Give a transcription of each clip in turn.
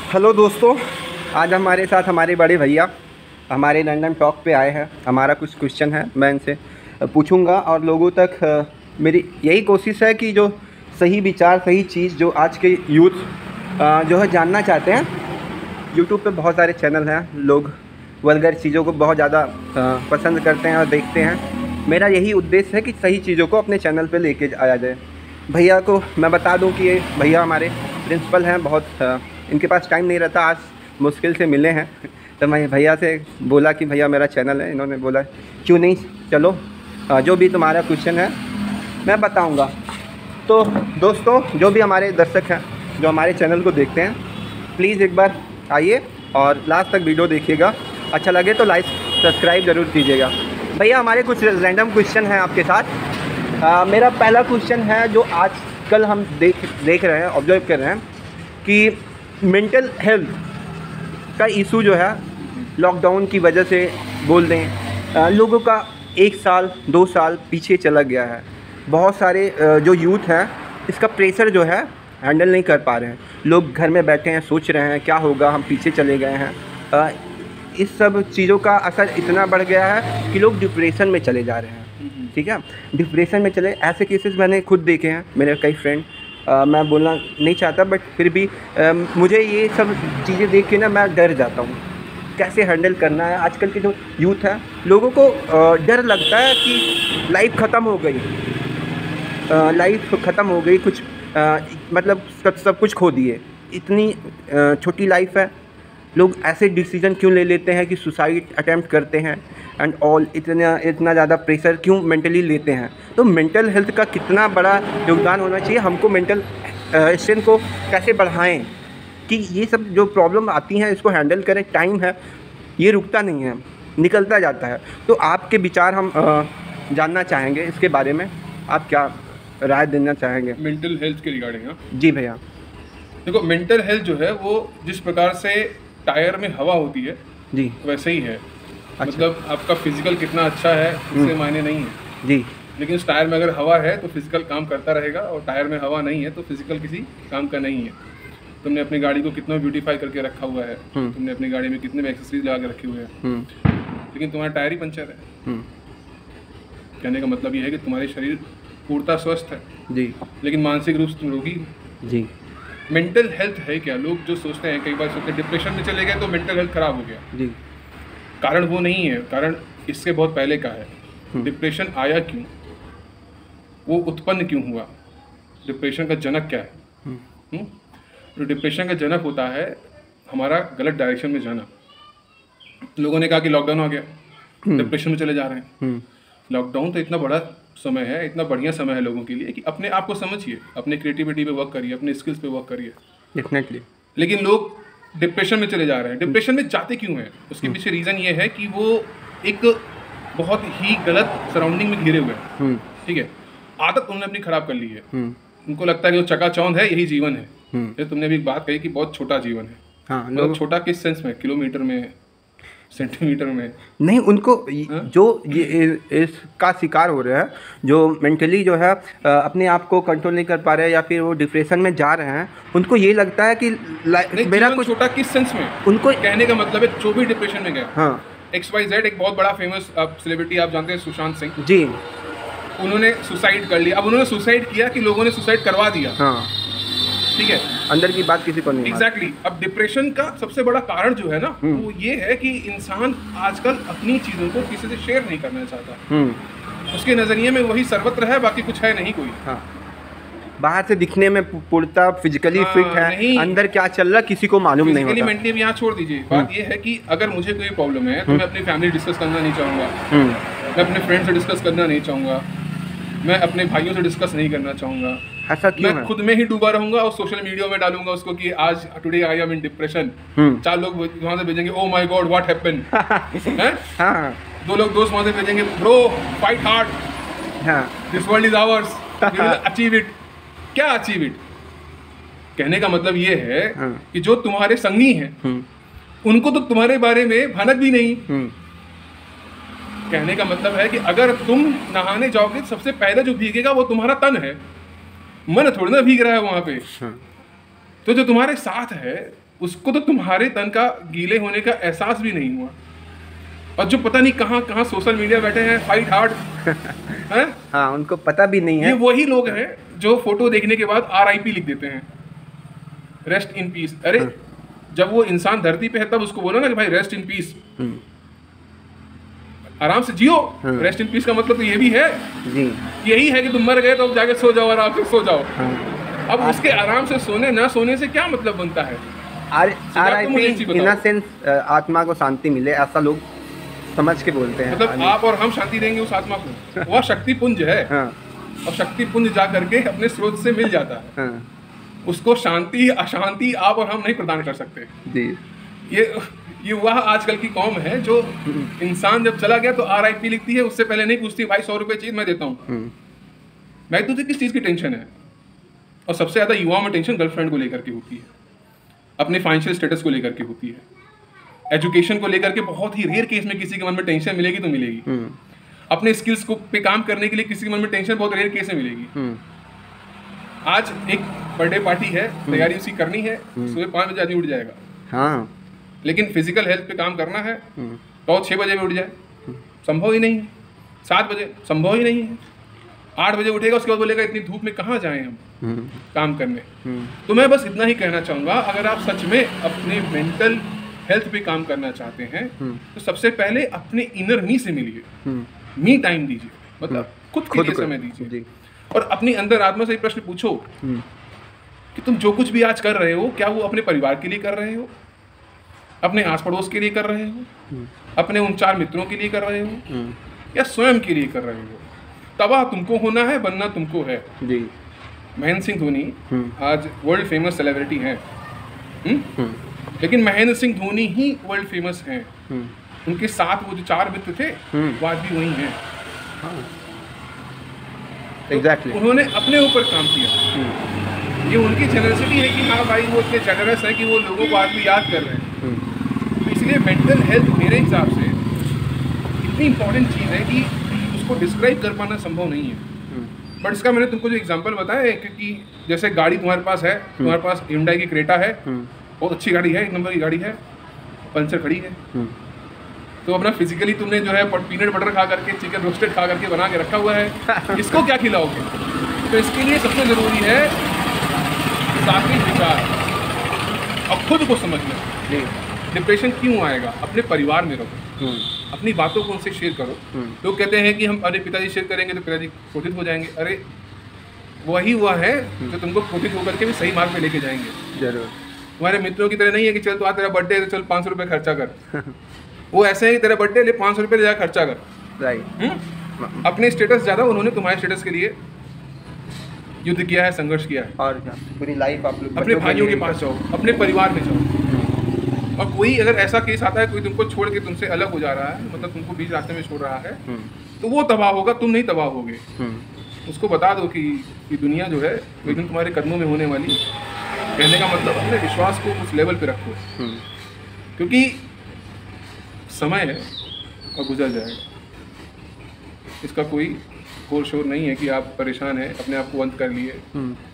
Hello दोस्तों, आज हमारे साथ हमारे बड़े भैया हमारे लंदन टॉक पे आए हैं। हमारा कुछ क्वेश्चन है, मैं इनसे पूछूंगा और लोगों तक मेरी यही कोशिश है कि जो सही विचार, सही चीज़ जो आज के यूथ जो है जानना चाहते हैं। यूट्यूब पे बहुत सारे चैनल हैं, लोग वल्गर चीज़ों को बहुत ज़्यादा पसंद करते हैं और देखते हैं। मेरा यही उद्देश्य है कि सही चीज़ों को अपने चैनल पे लेके आया जाए। भैया को मैं बता दूं कि ये भैया हमारे प्रिंसिपल हैं, बहुत इनके पास टाइम नहीं रहता, आज मुश्किल से मिले हैं। तो मैं भैया से बोला कि भैया मेरा चैनल है, इन्होंने बोला क्यों नहीं, चलो जो भी तुम्हारा क्वेश्चन है मैं बताऊंगा। तो दोस्तों, जो भी हमारे दर्शक हैं जो हमारे चैनल को देखते हैं, प्लीज़ एक बार आइए और लास्ट तक वीडियो देखिएगा। अच्छा लगे तो लाइक सब्सक्राइब ज़रूर कीजिएगा। भैया हमारे कुछ रैंडम क्वेश्चन हैं आपके साथ। मेरा पहला क्वेश्चन है जो आजकल हम देख रहे हैं, ऑब्जर्व कर रहे हैं कि मेंटल हेल्थ का इशू जो है लॉकडाउन की वजह से बोल दें लोगों का 1 साल 2 साल पीछे चला गया है। बहुत सारे जो यूथ हैं इसका प्रेशर जो है हैंडल नहीं कर पा रहे हैं। लोग घर में बैठे हैं, सोच रहे हैं क्या होगा, हम पीछे चले गए हैं। इस सब चीज़ों का असर इतना बढ़ गया है कि लोग डिप्रेशन में चले जा रहे हैं। ठीक है, डिप्रेशन में चले, ऐसे केसेस मैंने खुद देखे हैं, मेरे कई फ्रेंड। मैं बोलना नहीं चाहता बट फिर भी मुझे ये सब चीज़ें देख के ना मैं डर जाता हूँ, कैसे हैंडल करना है। आजकल के जो यूथ है, लोगों को डर लगता है कि लाइफ ख़त्म हो गई, लाइफ ख़त्म हो गई, कुछ मतलब सब कुछ खो दिए। इतनी छोटी लाइफ है, लोग ऐसे डिसीजन क्यों ले लेते हैं कि सुसाइड अटेम्प्ट करते हैं एंड ऑल। इतना ज़्यादा प्रेशर क्यों मेंटली लेते हैं। तो मेंटल हेल्थ का कितना बड़ा योगदान होना चाहिए, हमको मेंटल स्ट्रेंथ को कैसे बढ़ाएं कि ये सब जो प्रॉब्लम आती हैं इसको हैंडल करें। टाइम है, ये रुकता नहीं है, निकलता जाता है। तो आपके विचार हम जानना चाहेंगे इसके बारे में, आप क्या राय देना चाहेंगे मेंटल हेल्थ के रिगार्डिंग? हाँ जी भैया। देखो, मेंटल हेल्थ जो है वो जिस प्रकार से टायर में हवा होती है जी वैसे ही है। अच्छा। मतलब आपका फिजिकल कितना अच्छा है इससे मायने नहीं है जी, लेकिन उस टायर में अगर हवा है तो फिजिकल काम करता रहेगा, और टायर में हवा नहीं है तो फिजिकल किसी काम का नहीं है। तुमने अपनी गाड़ी को कितना ब्यूटीफाई करके रखा हुआ है, तुमने अपनी गाड़ी में कितने एक्सेसरीज लगा के रखे हुए हैं, लेकिन तुम्हारा टायर ही पंचर है। कहने का मतलब ये है कि तुम्हारे शरीर पूर्णतः स्वस्थ है जी, लेकिन मानसिक रूप से तुम रोगी हो। जी, मेंटल हेल्थ है क्या? लोग जो सोचते हैं, कई बार सोचते हैं डिप्रेशन में चले गए तो मेंटल हेल्थ खराब हो गया। जी, कारण वो नहीं है, कारण इससे बहुत पहले का है। डिप्रेशन आया क्यों, वो उत्पन्न क्यों हुआ, डिप्रेशन का जनक क्या है? तो डिप्रेशन का जनक होता है हमारा गलत डायरेक्शन में जाना। लोगों ने कहा कि लॉकडाउन आ गया, डिप्रेशन में चले जा रहे हैं। लॉकडाउन तो इतना बड़ा समय है, इतना बढ़िया समय है लोगों के लिए कि अपने आप को समझिए, अपने क्रिएटिविटी पे वर्क करिए, अपने स्किल्स पे वर्क करिए। डेफिनेटली। लेकिन लोग डिप्रेशन में चले जा रहे हैं। डिप्रेशन में जाते क्यों हैं? उसके पीछे रीज़न ये है कि वो एक बहुत ही गलत सराउंडिंग में घिरे हुए हैं। ठीक है, आदत उन्होंने अपनी खराब कर ली है। उनको लगता है कि वो चकाचौंध है, यही जीवन है। जैसे तुमने अभी एक बात कही कि बहुत छोटा जीवन है। हाँ, मतलब छोटा किस सेंस में? किलोमीटर में, सेंटीमीटर में नहीं। उनको जो ये इसका शिकार हो रहे हैं, जो मेंटली जो है अपने आप को कंट्रोल नहीं कर पा रहे हैं या फिर वो डिप्रेशन में जा रहे हैं, उनको ये लगता है कि मेरा कुछ छोटा किस सेंस में? उनको कहने का मतलब है जो भी डिप्रेशन में गया। हाँ, XYZ एक बहुत बड़ा फेमस सेलिब्रिटी आप जानते हैं, सुशांत सिंह जी, उन्होंने सुसाइड कर लिया। अब उन्होंने सुसाइड किया कि लोगों ने सुसाइड करवा दिया। हाँ, ठीक है, अंदर की बात किसी को नहीं। एग्जैक्टली। अब डिप्रेशन का सबसे बड़ा कारण जो है ना, वो ये है कि इंसान आजकल अपनी चीजों को किसी से शेयर नहीं करना चाहता। उसके नजरिए में वही सर्वत्र है, बाकी कुछ है नहीं कोई। हाँ, बाहर से दिखने में पूर्णतः फिजिकली फिट है, अंदर क्या चल रहा किसी को मालूम नहीं होता। मेंटली यहाँ छोड़ दीजिए। बात ये है कि अगर मुझे कोई प्रॉब्लम है तो मैं अपनी फैमिली डिस्कस करना नहीं चाहूँगा, मैं अपने फ्रेंड से डिस्कस करना नहीं चाहूँगा, मैं अपने भाइयों से डिस्कस नहीं करना चाहूँगा। ऐसा क्यों मैं है? खुद में ही डूबा रहूंगा और सोशल मीडिया में डालूंगा उसको कि आज today I am in depression. 4 लोग वहां से भेजेंगे oh my God what happened, हैं? हाँ, 2 लोग दोस्त वहां से भेजेंगे ब्रो फाइट हार्ड, हाँ, this world is ours, we will achieve it. क्या अचीव इट? कहने का मतलब ये है कि जो तुम्हारे संगी हैं उनको तो तुम्हारे बारे में भनक भी नहीं। कहने का मतलब है कि अगर तुम नहाने जाओगे सबसे पहले जो भीगेगा वो तुम्हारा तन है, मन थोड़ी ना भीग रहा है वहां पे। तो जो तुम्हारे साथ है उसको तो तुम्हारे तन का गीले होने का एहसास भी नहीं हुआ। और जो पता नहीं कहाँ कहाँ सोशल मीडिया बैठे हैं, फाइट हार्ड हैं, हाँ, उनको पता भी नहीं है। ये वही लोग हैं जो फोटो देखने के बाद RIP लिख देते हैं, रेस्ट इन पीस। अरे जब वो इंसान धरती पे है तब उसको बोलो ना कि भाई रेस्ट इन पीस, आराम से जियो। रेस्ट इन पीस का मतलब तो ये भी है जी, यही है कि तुम मर गए तो अब जाके सो जाओ, आराम से सो जाओ। अब उसके आराम से सोने ना सोने से क्या मतलब बनता है? RIP इन अ सेंस आत्मा को शांति मिले, ऐसा लोग समझ के बोलते हैं। मतलब आप और हम शांति देंगे उस आत्मा को, वह शक्ति पुंज है। और शक्ति पुंज जा करके अपने स्रोत से मिल जाता है। उसको शांति अशांति आप और हम नहीं प्रदान कर सकते जी। ये वह आजकल की कौम है जो इंसान जब चला गया तो RIP लिखती है, उससे पहले नहीं पूछती भाई 100 रुपये चीज मैं देता हूँ, मैं तुझे किस चीज की टेंशन है। और सबसे ज्यादा युवाओं में टेंशन गर्लफ्रेंड को लेकर के होती है, अपने फाइनेंशियल स्टेटस को लेकर के होती है, एजुकेशन को लेकर के बहुत ही रेयर केस में किसी के मन में टेंशन मिलेगी तो मिलेगी। अपने स्किल्स को पे काम करने के लिए किसी के मन में टेंशन बहुत रेयर केस में मिलेगी। आज एक बर्थडे पार्टी है, तैयारी उसकी करनी है, सुबह 5 बजे आदमी उठ जाएगा। हाँ, लेकिन फिजिकल हेल्थ पे काम करना है तो 6 बजे भी उठ जाए, संभव ही नहीं है। 7 बजे संभव ही नहीं है। 8 बजे उठेगा, उसके बाद बोलेगा इतनी धूप में कहाँ जाएं हम काम करने। तो मैं बस इतना ही कहना चाहूँगा, अगर आप सच में अपने मेंटल हेल्थ पे काम करना चाहते हैं तो सबसे पहले अपने इनर मी से मिलिए, मी टाइम दीजिए, मतलब खुद के लिए समय दीजिए। और अपनी अंदर आत्मा से प्रश्न पूछो कि तुम जो कुछ भी आज कर रहे हो, क्या वो अपने परिवार के लिए कर रहे हो, अपने आस पड़ोस के लिए कर रहे हो, अपने उन 4 मित्रों के लिए कर रहे हो, या स्वयं के लिए कर रहे हो? तबाह तुमको होना है, बनना तुमको है जी। महेंद्र सिंह धोनी आज वर्ल्ड फेमस सेलिब्रिटी हैं, लेकिन महेंद्र सिंह धोनी ही वर्ल्ड फेमस हैं। उनके साथ वो जो 4 मित्र थे वो आज भी वही हैं। एग्जैक्टली, उन्होंने अपने ऊपर काम किया। ये उनकी जेनरसिटी है कि हाँ भाई वो इतने जेनरस है कि वो लोगों को आज भी याद कर रहे हैं। तो इसलिए मेंटल हेल्थ मेरे हिसाब से इतनी इंपॉर्टेंट चीज़ है कि उसको डिस्क्राइब कर पाना संभव नहीं है। बट इसका मैंने तुमको जो एग्जांपल बताया है, क्योंकि जैसे गाड़ी तुम्हारे पास है, तुम्हारे पास Hyundai की क्रेटा है, बहुत अच्छी गाड़ी है, 1 नंबर की गाड़ी है, पंचर खड़ी है, तो अपना फिजिकली तुमने जो है पीनट बटर खा करके, चिकन रोस्टेड खा करके बना के रखा हुआ है, इसको क्या खिलाओगे? तो इसके लिए सबसे ज़रूरी है सात्विक विचार और खुद को समझना। डिप्रेशन क्यों आएगा? अपने परिवार में रहो, अपनी बातों को उनसे शेयर करो। लोग कहते हैं कि हम अरे पिताजी शेयर करेंगे तो पिताजी क्रोधित हो जाएंगे। अरे वही हुआ है जो तुमको क्रोधित होकर के भी सही मार्ग पे लेके जाएंगे। जरूर। तुम्हारे मित्रों की तरह नहीं है कि चल तो आज तेरा बर्थडे है तो चल 500 रुपये खर्चा कर। वो ऐसे है कि तेरा बर्थडे ले 500 रुपये जा खर्चा कर। राइट। अपने स्टेटस ज़्यादा, उन्होंने तुम्हारे स्टेटस के लिए युद्ध किया है, संघर्ष किया है। और पूरी लाइफ आप लोग अपने भाइयों के पास जाओ, अपने परिवार में जाओ। और कोई अगर ऐसा केस आता है, कोई तुमको छोड़ के तुमसे अलग हो जा रहा है, मतलब तुमको बीच रास्ते में छोड़ रहा है, तो वो तबाह होगा, तुम नहीं तबाह होगे। उसको बता दो कि ये दुनिया जो है एक दिन तुम्हारे कदमों में होने वाली। कहने का मतलब अपने विश्वास को उस लेवल पे रखो, क्योंकि समय है और गुजर जाएगा। इसका कोई शोर शोर नहीं है कि आप परेशान हैं, अपने आप को अंत कर लिए,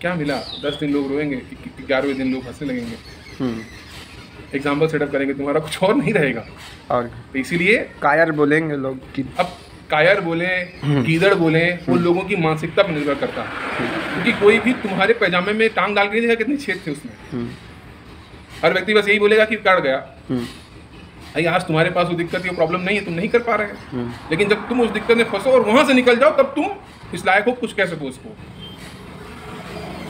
क्या मिला? 10 दिन लोग रोएंगे, 11वें दिन लोग हंसने लगेंगे, एग्जाम्पल सेटअप करेंगे, तुम्हारा कुछ और नहीं रहेगा। और तो इसीलिए कायर बोलेंगे लोग कि अब कायर बोले, गीदड़ बोले, वो लोगों की मानसिकता पर निर्भर करता है। क्योंकि कोई भी तुम्हारे पैजामे में टांग डाल के देखा कितनी छेद थे उसमें। हर व्यक्ति बस यही बोलेगा कि कट गया। भाई आज तुम्हारे पास वो दिक्कत, वो प्रॉब्लम नहीं है, तुम नहीं कर पा रहे हैं, लेकिन जब तुम उस दिक्कत में फंसो और वहां से निकल जाओ, तब तुम इस लायक हो कुछ कह सको उसको।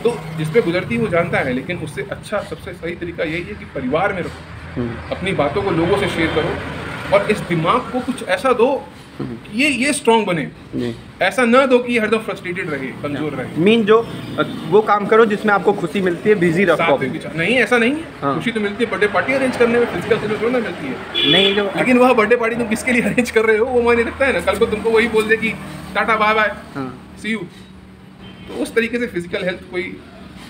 तो जिस पे गुजरती वो जानता है, लेकिन उससे अच्छा सबसे सही तरीका यही है कि परिवार में रहो, अपनी बातों को लोगों से शेयर करो, और इस दिमाग को कुछ ऐसा दो कि ये स्ट्रांग बने। ऐसा ना दो कि हरदम फ्रस्ट्रेटेड रहे, कमजोर रहे। मीन जो वो काम करो जिसमें आपको खुशी मिलती है, बिजी रखो। नहीं, ऐसा नहीं है। खुशी तो मिलती है बर्थडे पार्टी अरेंज करने में, फिजिकल सेलिब्रेशन थोड़ा ना मिलती है। नहीं, जो लेकिन वह बर्थडे पार्टी तुम किसके लिए अरेंज कर रहे हो वो मायने रखता है ना। कल को तुमको वही बोल दे कि tata bye bye, see you, तो उस तरीके से फिजिकल हेल्थ कोई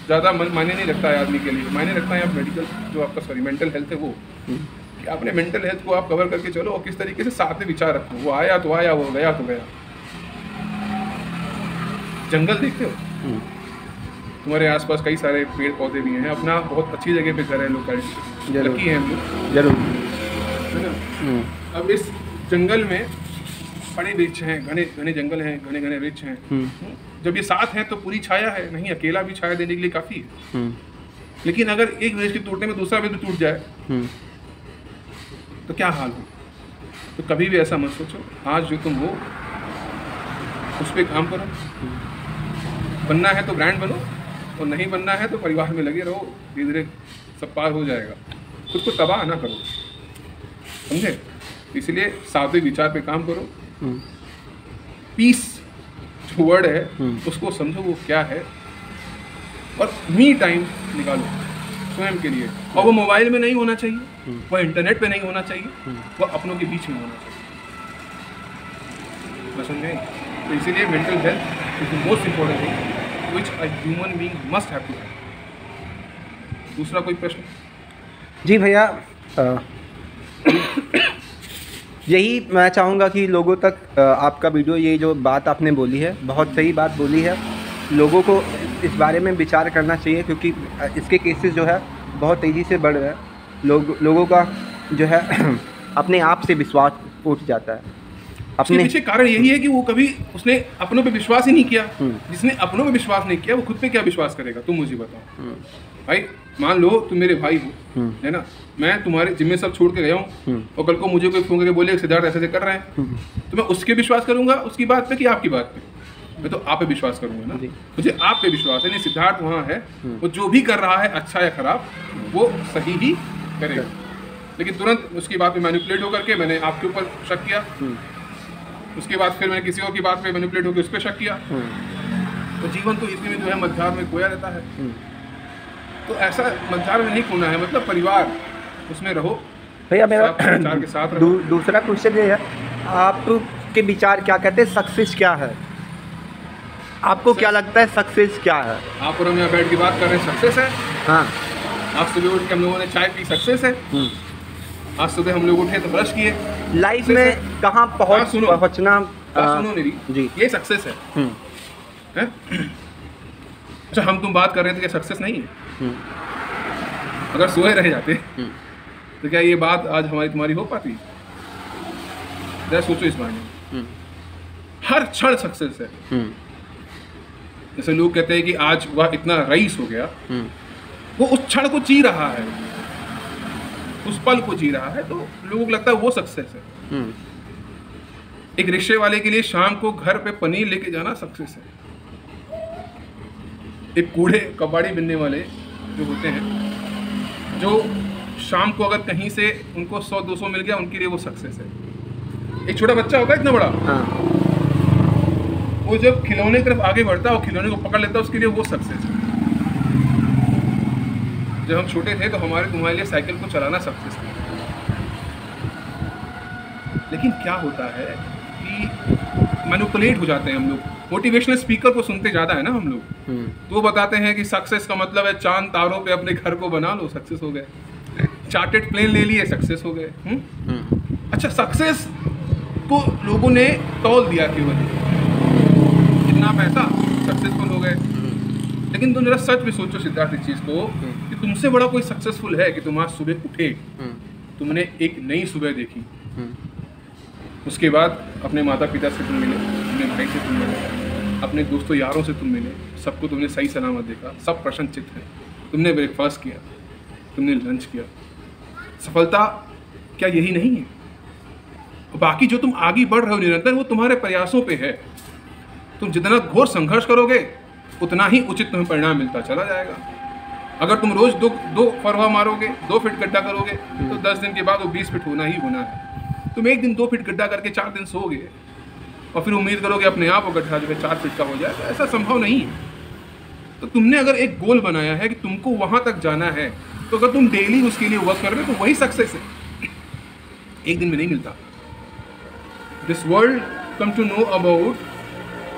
ज़्यादा मायने नहीं रखता है आदमी के लिए। मायने रखता है आप मेडिकल जो आपका मेंटल हेल्थ है, वो कि अपने मेंटल हेल्थ को आप कवर करके चलो, और किस तरीके से साथ में विचार रखो। वो आया तो आया, वो गया तो गया। जंगल देखते हो, तुम्हारे आसपास कई सारे पेड़ पौधे भी हैं, अपना बहुत अच्छी जगह पे घर है, लोकेलिटी लकी है हम लोग, जरूर है ना। अब इस जंगल में बड़े वृक्ष हैं, घने घने जंगल हैं, घने घने वृक्ष हैं। जब ये साथ हैं तो पूरी छाया है, नहीं अकेला भी छाया देने के लिए काफ़ी है। लेकिन अगर एक वृक्ष के टूटने में दूसरा वृक्ष टूट जाए तो क्या हाल हो। तो कभी भी ऐसा मत सोचो, आज जो तुम हो उस पर काम करो। बनना है तो ब्रांड बनो, और नहीं बनना है तो परिवार में लगे रहो, धीरे धीरे सब पार हो जाएगा। खुद को तबाह ना करो, समझे। इसलिए सात्विक विचार पे काम करो। पीस जो वर्ड है उसको समझो वो क्या है, और मी टाइम निकालो स्वयं के लिए। और वो मोबाइल में नहीं होना चाहिए, वो इंटरनेट पे नहीं होना चाहिए, वो अपनों के बीच में होना चाहिए। मैं समझे। तो इसीलिए mental health is the most important thing which a human being must have to have. दूसरा कोई प्रश्न? जी भैया, यही मैं चाहूँगा कि लोगों तक आपका वीडियो, ये जो बात आपने बोली है बहुत सही बात बोली है, लोगों को इस बारे में विचार करना चाहिए, क्योंकि इसके केसेस जो है बहुत तेज़ी से बढ़ रहे हैं। लोगों का जो है अपने आप से विश्वास उठ जाता है। अपने पीछे कारण यही है कि वो कभी उसने अपनों पे विश्वास ही नहीं किया। जिसने अपनों पे विश्वास नहीं किया वो खुद पे क्या विश्वास करेगा? तुम मुझे बताओ भाई। मान लो तुम मेरे भाई हो, है ना, मैं तुम्हारे जिम्मे सब छोड़ के गया हूँ, और कल को मुझे कोई फोन करके बोले सिद्धार्थ ऐसे कर रहे हैं, तो मैं उसके विश्वास करूंगा उसकी बात पे कि आपकी बात पे? मैं तो आप पे विश्वास करूंगा ना। मुझे आप पे विश्वास है। नहीं, सिद्धार्थ वहाँ है, वो जो भी कर रहा है अच्छा या खराब वो सही ही करेगा। लेकिन तुरंत उसकी बात पे मैनिपुलेट होकर के मैंने आपके ऊपर शक किया, उसके बाद फिर मैंने किसी और की बात पे मैनिपुलेट होकर उस पर शक किया, तो जीवन तो इसी में जो है मझधार में खोया रहता है। तो ऐसा मझधार में नहीं खोना है, मतलब परिवार उसमें रहो भैया। मेरा विचार के साथ रहो। दूसरा क्वेश्चन ये है, आपके विचार क्या कहते हैं, सक्सेस क्या है? आपको क्या लगता है सक्सेस क्या है? आप और हम यहाँ बैठ के बात कर रहे हैं, सक्सेस है। हाँ, आज सुबह उठ के हम लोगों ने चाय पी, सक्सेस है। आज सुबह हम लोग उठे तो ब्रश किए, लाइफ में कहाँ पहुँचना, सुनो मेरी जी, ये सक्सेस है। अच्छा, हम तुम बात कर रहे थे कि सक्सेस नहीं है। अगर सोए रह जाते तो क्या ये बात आज हमारी तुम्हारी हो पाती? जरा सोचो इस बारे में। हर क्षण सक्सेस है। जैसे लोग कहते हैं कि आज वह इतना रईस हो गया, वो उस क्षण को जी रहा है, उस पल को जी रहा है, तो लोगों को लगता है वो सक्सेस है। एक रिक्शे वाले के लिए शाम को घर पे पनीर लेके जाना सक्सेस है। एक कूड़े कबाड़ी बिनने वाले जो होते हैं, जो शाम को अगर कहीं से उनको 100-200 मिल गया, उनके लिए वो सक्सेस है। एक छोटा बच्चा होता है इतना बड़ा, वो जब खिलौने की तरफ आगे बढ़ता है और खिलौने को पकड़ लेता है, उसके लिए वो सक्सेस है। जब हम छोटे थे तो तुम्हारे लिए साइकिल को चलाना सक्सेस था। लेकिन क्या होता है कि मैनिपुलेट हो जाते हैं हम लोग। मोटिवेशनल स्पीकर को सुनते ज़्यादा है ना हम लोग, तो वो बताते हैं कि सक्सेस का मतलब है चांद तारों पे अपने घर को बना लो, सक्सेस हो गए। चार्टेड प्लेन ले लिए, सक्सेस हो गए। अच्छा, सक्सेस को लोगों ने तौल दिया केवल, इतना पैसा सक्सेसफुल हो गए। लेकिन तुम जरा सच में सोचो सिद्धार्थ इस चीज़ को, कि तुमसे बड़ा कोई सक्सेसफुल है कि तुम आज सुबह उठे, तुमने एक नई सुबह देखी, उसके बाद अपने माता पिता से तुम मिले, अपने भाई से तुम मिले, अपने दोस्तों यारों से तुम मिले, सबको तुमने सही सलामत देखा, सब प्रसन्नचित्त हैं, तुमने ब्रेकफास्ट किया, तुमने लंच किया। सफलता क्या यही नहीं है? बाकी जो तुम आगे बढ़ रहे हो निरंतर, वो तुम्हारे प्रयासों पे है। तुम जितना घोर संघर्ष करोगे उतना ही उचित तुम्हें परिणाम मिलता चला जाएगा। अगर तुम रोज दो फरवा मारोगे, 2 फीट गड्ढा करोगे, तो 10 दिन के बाद वो 20 फीट होना ही होना है। तुम एक दिन 2 फीट गड्ढा करके 4 दिन सोओगे और फिर उम्मीद करोगे अपने आप वो गड्ढा जो है 4 फीट का हो जाए, तो ऐसा संभव नहीं है। तो तुमने अगर एक गोल बनाया है कि तुमको वहां तक जाना है, तो अगर तुम डेली उसके लिए वर्क कर रहे हो तो वही सक्सेस है। एक दिन में नहीं मिलता। This world come to know about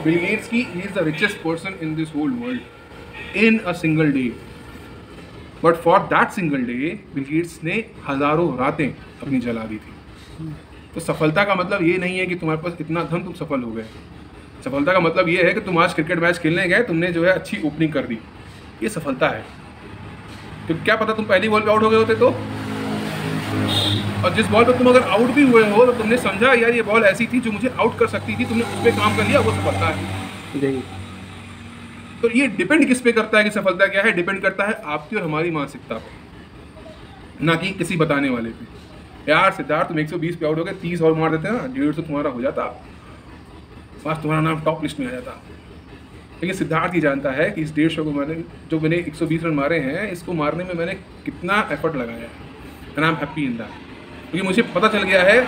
Bill Gates की he is the richest person in this whole world in a single day. But for that single day Bill Gates ने हजारों रातें अपनी जला दी थी। तो सफलता का मतलब ये नहीं है कि तुम्हारे पास इतना धन तुम सफल हो गए। सफलता का मतलब ये है कि तुम आज क्रिकेट मैच खेलने गए, तुमने जो है अच्छी ओपनिंग कर दी, ये सफलता है। तो क्या पता तुम पहली बॉल पे आउट हो गए होते तो, और जिस बॉल पे तुम अगर आउट भी हुए हो तो तुमने समझा यार ये बॉल ऐसी थी जो मुझे आउट कर सकती थी, तुमने उस पर काम कर लिया, वो सफलता है जी। तो ये डिपेंड किस पे करता है कि सफलता क्या है? डिपेंड करता है आपकी और हमारी मानसिकता पर, ना कि किसी बताने वाले पे। यार सिद्धार्थ तुम 120 पे आउट हो गए, 30 और मार देते ना, 150 तुम्हारा हो जाता, बस तुम्हारा नाम टॉप लिस्ट में आ जाता। लेकिन सिद्धार्थ ही जानता है कि इस 150 को मैंने 120 रन मारे हैं, इसको मारने में मैंने कितना एफर्ट लगाया है, and I am happy in that. क्योंकि मुझे पता चल गया है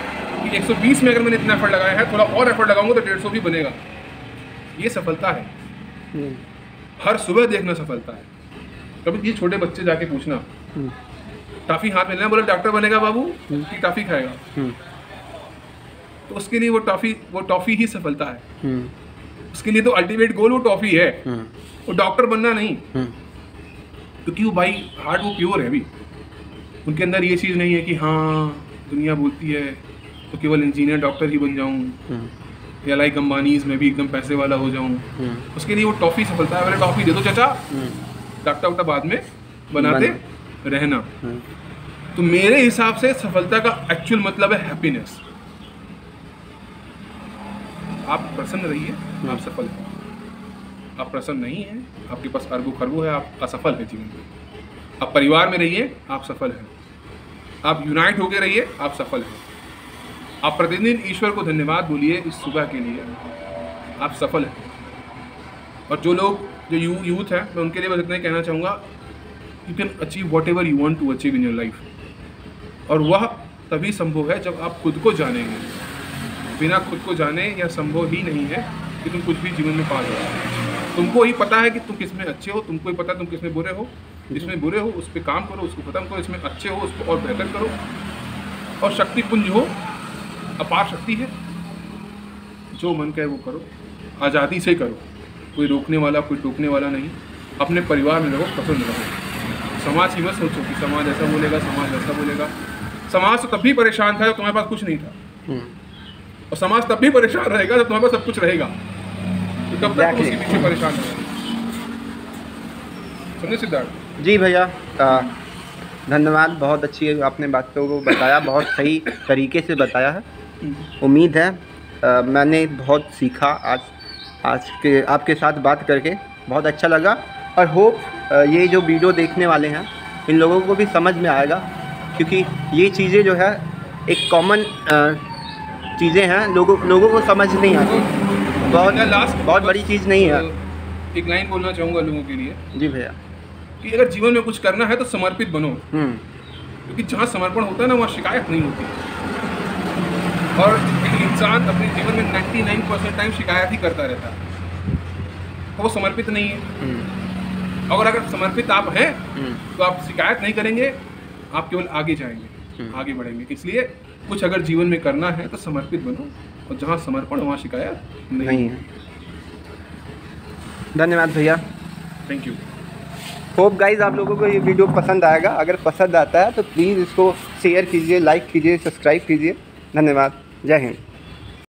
कि 120 में अगर मैंने इतना एफर्ट लगाया है, थोड़ा और एफर्ट लगाऊंगा तो 150 भी बनेगा। ये सफलता है। हर सुबह देखना सफलता है। कभी ये छोटे बच्चे जाके पूछना, टॉफी हाथ में लेना, बोले डॉक्टर बनेगा बाबू कि टॉफी खाएगा, तो उसके लिए वो टॉफी ही सफलता है। उसके लिए तो अल्टीमेट गोल वो टॉफी है, वो डॉक्टर बनना नहीं। क्योंकि वो भाई हार्ट वो प्योर है अभी, उनके अंदर ये चीज़ नहीं है कि हाँ दुनिया बोलती है तो केवल इंजीनियर डॉक्टर ही बन जाऊँ, या लाइक अंबानीज में भी एकदम पैसे वाला हो जाऊँ। उसके लिए वो टॉफी सफलता है। पहले टॉफी दे दो चाचा, डॉक्टर वक्टर बाद में बनाते रहना। तो मेरे हिसाब से सफलता का एक्चुअल मतलब है हैप्पीनेस। आप प्रसन्न रहिए, आप सफल हैं। आप प्रसन्न नहीं हैं, आपके पास अरबों खरबों है, आप असफल है जीवन में। आप परिवार में रहिए, आप सफल हैं। आप यूनाइट होकर रहिए, आप सफल हैं। आप प्रतिदिन ईश्वर को धन्यवाद बोलिए इस सुबह के लिए, आप सफल हैं। और जो लोग जो यूथ है, मैं उनके लिए बस इतना ही कहना चाहूँगा, you can achieve whatever you want to achieve in your life. और वह तभी संभव है जब आप खुद को जानेंगे। बिना खुद को जाने यह संभव ही नहीं है कि तुम कुछ भी जीवन में पा जाओ। तुमको ही पता है कि तुम किस में अच्छे हो, तुमको ही पता है तुम किस में बुरे हो। जिसमें बुरे हो उस पर काम करो, उसको खत्म करो। इसमें अच्छे हो उसको और बेहतर करो। और शक्ति पुंज हो, अपार शक्ति है, जो मन कहे वो करो, आज़ादी से करो। कोई रोकने वाला, कोई टोकने वाला नहीं। अपने परिवार में रहो, प्रसन्न रहो। समाज की मत सोचो कि समाज ऐसा बोलेगा, समाज ऐसा बोलेगा। समाज तो तब भी परेशान था जब तुम्हारे पास कुछ नहीं था, और समाज तब भी परेशान रहेगा जब तुम्हारे पास सब कुछ रहेगा। तो कब तक तुम उसके पीछे परेशान रहेगा? समझे सिद्धार्थ जी? भैया धन्यवाद, बहुत अच्छी आपने बातों को बताया, बहुत सही तरीके से बताया है। उम्मीद है मैंने बहुत सीखा आज के आपके साथ बात करके, बहुत अच्छा लगा। और होप ये जो वीडियो देखने वाले हैं इन लोगों को भी समझ में आएगा, क्योंकि ये चीज़ें जो है एक कॉमन चीज़ें हैं, लोगों को समझ नहीं आती। बहुत बड़ी चीज़ नहीं है। एक लाइन बोलना चाहूँगा लोगों के लिए। जी भैया, कि अगर जीवन में कुछ करना है तो समर्पित बनो। क्योंकि जहाँ समर्पण होता है ना, वहाँ शिकायत नहीं होती। और इंसान अपने जीवन में 99% टाइम शिकायत ही करता रहता है, तो वो समर्पित नहीं है। और अगर समर्पित आप हैं तो आप शिकायत नहीं करेंगे, आप केवल आगे जाएंगे, आगे बढ़ेंगे। इसलिए कुछ अगर जीवन में करना है तो समर्पित बनो, और जहाँ समर्पण वहाँ शिकायत नहीं है। धन्यवाद भैया, थैंक यू। होप गाइज आप लोगों को ये वीडियो पसंद आएगा। अगर पसंद आता है तो प्लीज़ इसको शेयर कीजिए, लाइक कीजिए, सब्सक्राइब कीजिए। धन्यवाद, जय हिंद।